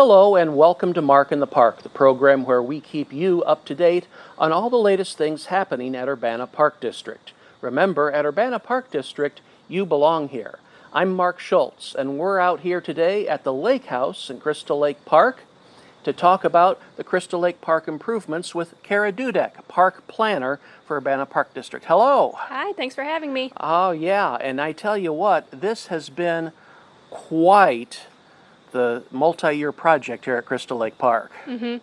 Hello and welcome to Mark in the Park, the program where we keep you up to date on all the latest things happening at Urbana Park District. Remember, at Urbana Park District, you belong here. I'm Mark Schultz, and we're out here today at the Lake House in Crystal Lake Park to talk about the Crystal Lake Park improvements with Kara Dudek, Park Planner for Urbana Park District. Hello. Hi, thanks for having me. Oh yeah, and I tell you what, this has been quite the multi-year project here at Crystal Lake Park. And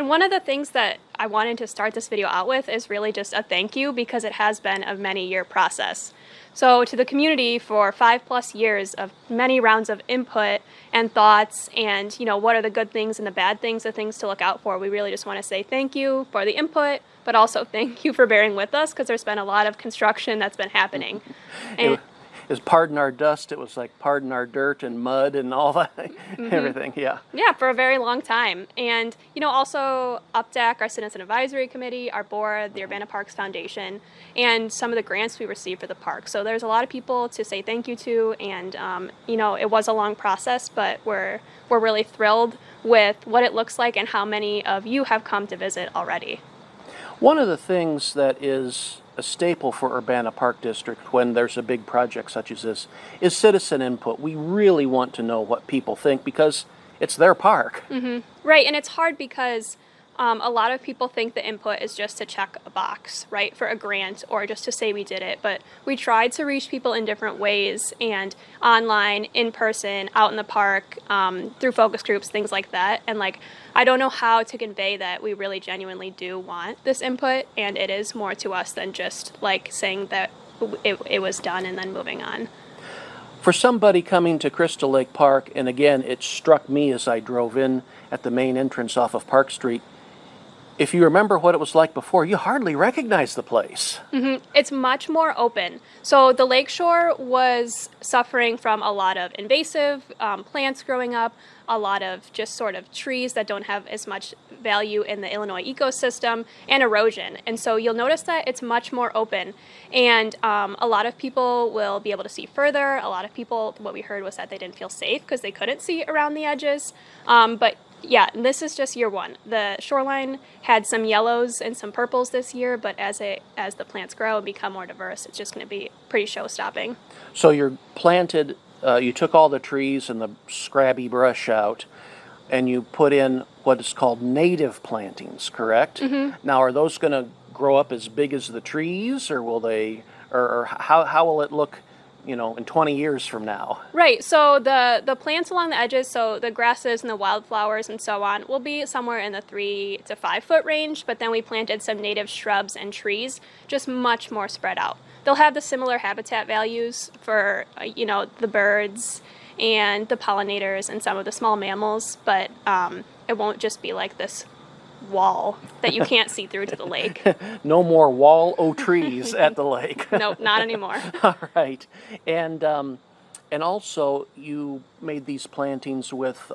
one of the things that I wanted to start this video out with is really just a thank you, because it has been a many-year process. So to the community, for 5+ years of many rounds of input and thoughts and, what are the good things and the bad things, the things to look out for, we really just want to say thank you for the input, but also thank you for bearing with us, because there's been a lot of construction that's been happening. And It was pardon our dust, it was like pardon our dirt and mud and all that, everything, yeah. Yeah, for a very long time. And, also UPDAC, our Citizen Advisory Committee, our board, the Urbana Parks Foundation, and some of the grants we received for the park. So there's a lot of people to say thank you to, and, it was a long process, but we're really thrilled with what it looks like and how many of you have come to visit already. One of the things that is a staple for Urbana Park District when there's a big project such as this is citizen input. We really want to know what people think because it's their park. Right, and it's hard because a lot of people think the input is just to check a box, right, for a grant or just to say we did it. But we tried to reach people in different ways, and online, in person, out in the park, through focus groups, things like that. And I don't know how to convey that we really genuinely do want this input, and it is more to us than just saying that it was done and then moving on. For somebody coming to Crystal Lake Park, and again, it struck me as I drove in at the main entrance off of Park Street, if you remember what it was like before, you hardly recognize the place. It's much more open. So the lakeshore was suffering from a lot of invasive plants growing up, a lot of just sort of trees that don't have as much value in the Illinois ecosystem, and erosion. And so you'll notice that it's much more open. And a lot of people will be able to see further. A lot of people, what we heard was that they didn't feel safe because they couldn't see around the edges. But yeah, this is just year one. The shoreline had some yellows and some purples this year, but as the plants grow and become more diverse, it's just going to be pretty show-stopping. So you're planted, you took all the trees and the scrabby brush out, and you put in what is called native plantings, correct? Now, are those going to grow up as big as the trees, or will they, or how will it look, in 20 years from now? Right, so the plants along the edges, so the grasses and the wildflowers and so on, will be somewhere in the 3 to 5 foot range, but then we planted some native shrubs and trees, just much more spread out. They'll have the similar habitat values for, the birds and the pollinators and some of the small mammals, but it won't just be like this wall that you can't see through to the lake. No more wall o' trees at the lake. Nope, not anymore. All right. And also you made these plantings with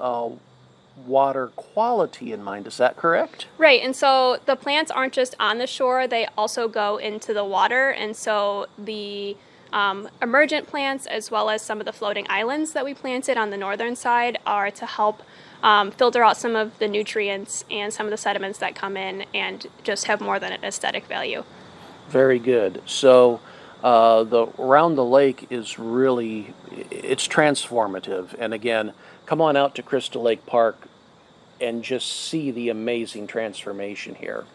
water quality in mind. Is that correct? Right, and so the plants aren't just on the shore, they also go into the water, and so the emergent plants as well as some of the floating islands that we planted on the northern side are to help filter out some of the nutrients and some of the sediments that come in and just have more than an aesthetic value. Very good. So around the lake is really, it's transformative. And again, come on out to Crystal Lake Park and just see the amazing transformation here.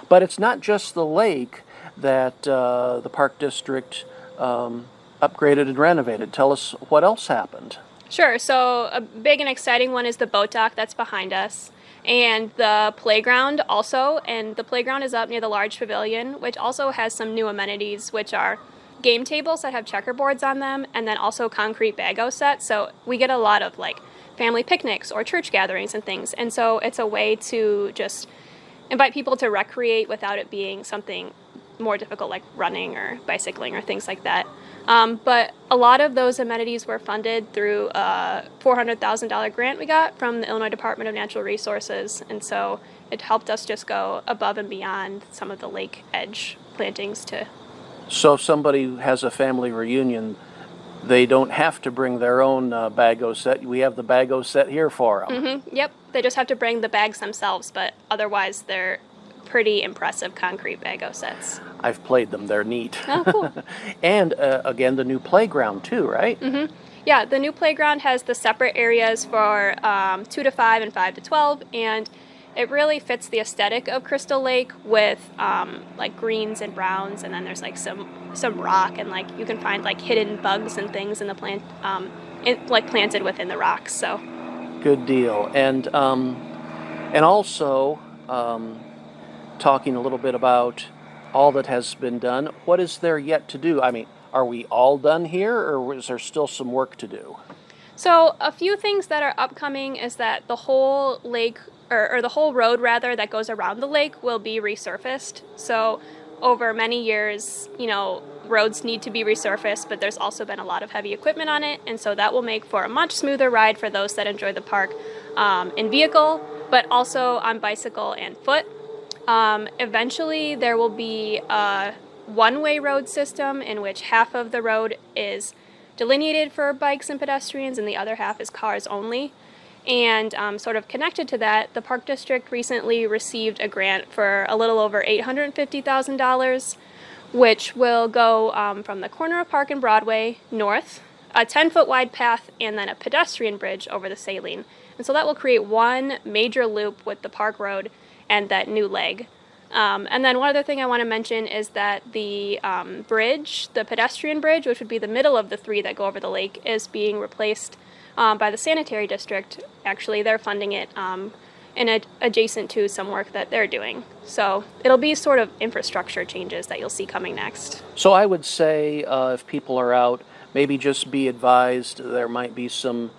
But it's not just the lake that the Park District upgraded and renovated. Tell us what else happened. Sure, so a big and exciting one is the boat dock that's behind us, and the playground also, and the playground is up near the large pavilion, which also has some new amenities, which are game tables that have checkerboards on them, and then also concrete Bago Set, so we get a lot of family picnics or church gatherings and things, and so it's a way to just invite people to recreate without it being something more difficult like running or bicycling or things like that. But a lot of those amenities were funded through a $400,000 grant we got from the Illinois Department of Natural Resources, and so it helped us just go above and beyond some of the lake edge plantings to. So if somebody has a family reunion, They don't have to bring their own Bago Set. We have the Bago Set here for them. Yep, they just have to bring the bags themselves, but otherwise they're pretty impressive concrete Bago sets. I've played them. They're neat. Oh, cool. And again, the new playground too, right? Yeah, the new playground has the separate areas for 2 to 5 and 5 to 12, and it really fits the aesthetic of Crystal Lake with like greens and browns, and then there's like some rock, and like you can find like hidden bugs and things in the plant, like planted within the rocks. So good deal. And also talking a little bit about all that has been done. What is there yet to do? I mean, are we all done here, or is there still some work to do? So a few things that are upcoming is that the whole lake, or the whole road rather, that goes around the lake will be resurfaced. So over many years, you know, roads need to be resurfaced, but there's also been a lot of heavy equipment on it, and so that will make for a much smoother ride for those that enjoy the park in vehicle, but also on bicycle and foot. Eventually there will be a one-way road system in which half of the road is delineated for bikes and pedestrians and the other half is cars only. And sort of connected to that, the Park District recently received a grant for a little over $850,000, which will go from the corner of Park and Broadway north, a 10-foot wide path, and then a pedestrian bridge over the saline. And so that will create one major loop with the Park Road and that new leg. And then one other thing I want to mention is that the bridge, the pedestrian bridge, which would be the middle of the three that go over the lake, is being replaced by the sanitary district. Actually, they're funding it adjacent to some work that they're doing. So it'll be sort of infrastructure changes that you'll see coming next. So I would say if people are out, maybe just be advised there might be some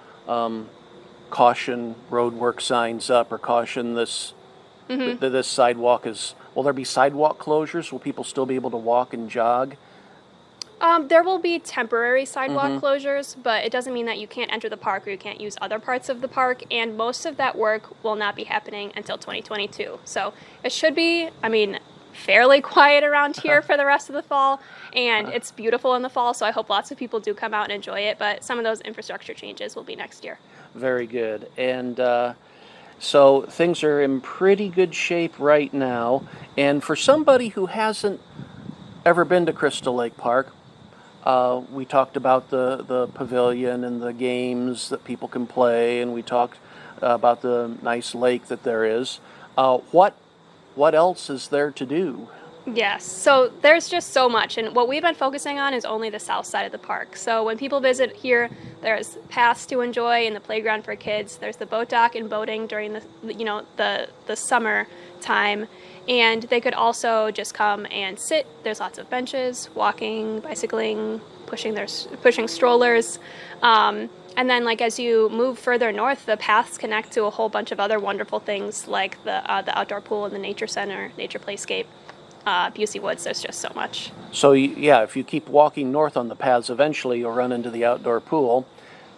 caution roadwork signs up, or caution this this sidewalk is. Will there be sidewalk closures? Will people still be able to walk and jog? There will be temporary sidewalk closures, but it doesn't mean that you can't enter the park or you can't use other parts of the park, and most of that work will not be happening until 2022. So it should be, I mean, fairly quiet around here for the rest of the fall, and it's beautiful in the fall, so I hope lots of people do come out and enjoy it, but some of those infrastructure changes will be next year. Very good. And so things are in pretty good shape right now, and for somebody who hasn't ever been to Crystal Lake Park, we talked about the pavilion and the games that people can play, and we talked about the nice lake that there is. What else is there to do? Yes, so there's just so much, and what we've been focusing on is only the south side of the park. So when people visit here, there's paths to enjoy in the playground for kids. There's the boat dock and boating during the summer time, and they could also just come and sit. There's lots of benches, walking, bicycling, pushing strollers. And then, like, as you move further north, the paths connect to a whole bunch of other wonderful things, like the outdoor pool and the nature center, nature playscape. Busey Woods, there's just so much. So yeah, if you keep walking north on the paths, eventually you'll run into the outdoor pool,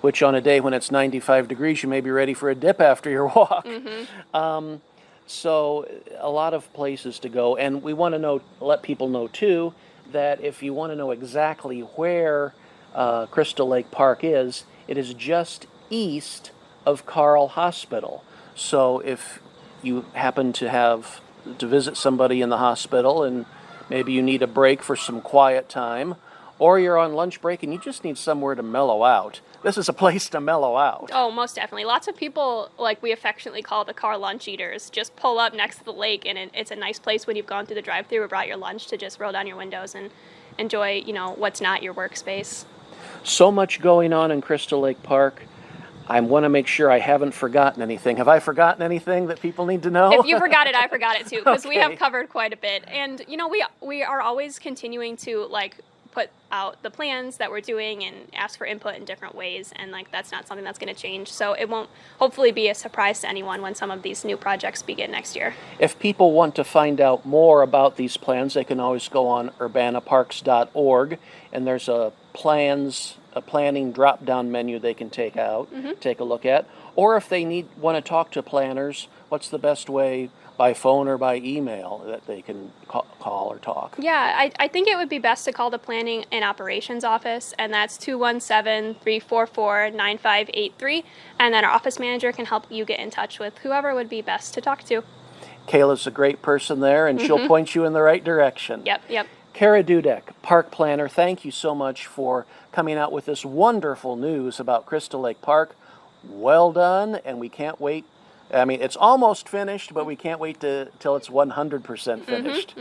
which on a day when it's 95 degrees, you may be ready for a dip after your walk. So a lot of places to go, and we want to let people know too that if you want to know exactly where Crystal Lake Park is, it is just east of Carl Hospital. So if you happen to visit somebody in the hospital and maybe you need a break for some quiet time, or you're on lunch break and you just need somewhere to mellow out, this is a place to mellow out. Oh, most definitely. Lots of people, like we affectionately call the car lunch eaters, just pull up next to the lake, and it's a nice place when you've gone through the drive-thru or brought your lunch to just roll down your windows and enjoy, what's not your workspace. So much going on in Crystal Lake Park. I want to make sure I haven't forgotten anything. Have I forgotten anything that people need to know? If you forgot it, I forgot it too, because we have Okay. covered quite a bit. And, we are always continuing to, put out the plans that we're doing and ask for input in different ways. And, that's not something that's going to change. So it won't hopefully be a surprise to anyone when some of these new projects begin next year. If people want to find out more about these plans, they can always go on urbanaparks.org, and there's a plans a planning drop-down menu they can take a look at. Or if they want to talk to planners, what's the best way, by phone or by email, that they can call or talk? Yeah, I think it would be best to call the Planning and Operations office, and that's 217-344-9583. And then our office manager can help you get in touch with whoever would be best to talk to. Kayla's a great person there, and she'll point you in the right direction. Yep. Kara Dudek, Park Planner, thank you so much for coming out with this wonderful news about Crystal Lake Park. Well done, and we can't wait. I mean, it's almost finished, but we can't wait till it's 100% finished.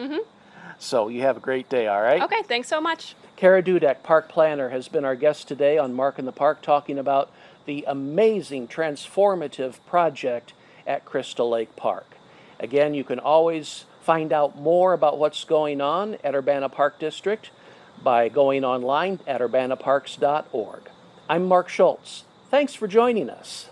So you have a great day, all right? Okay, thanks so much. Kara Dudek, Park Planner, has been our guest today on Mark in the Park, talking about the amazing, transformative project at Crystal Lake Park. Again, you can always find out more about what's going on at Urbana Park District by going online at urbanaparks.org. I'm Mark Schultz. Thanks for joining us.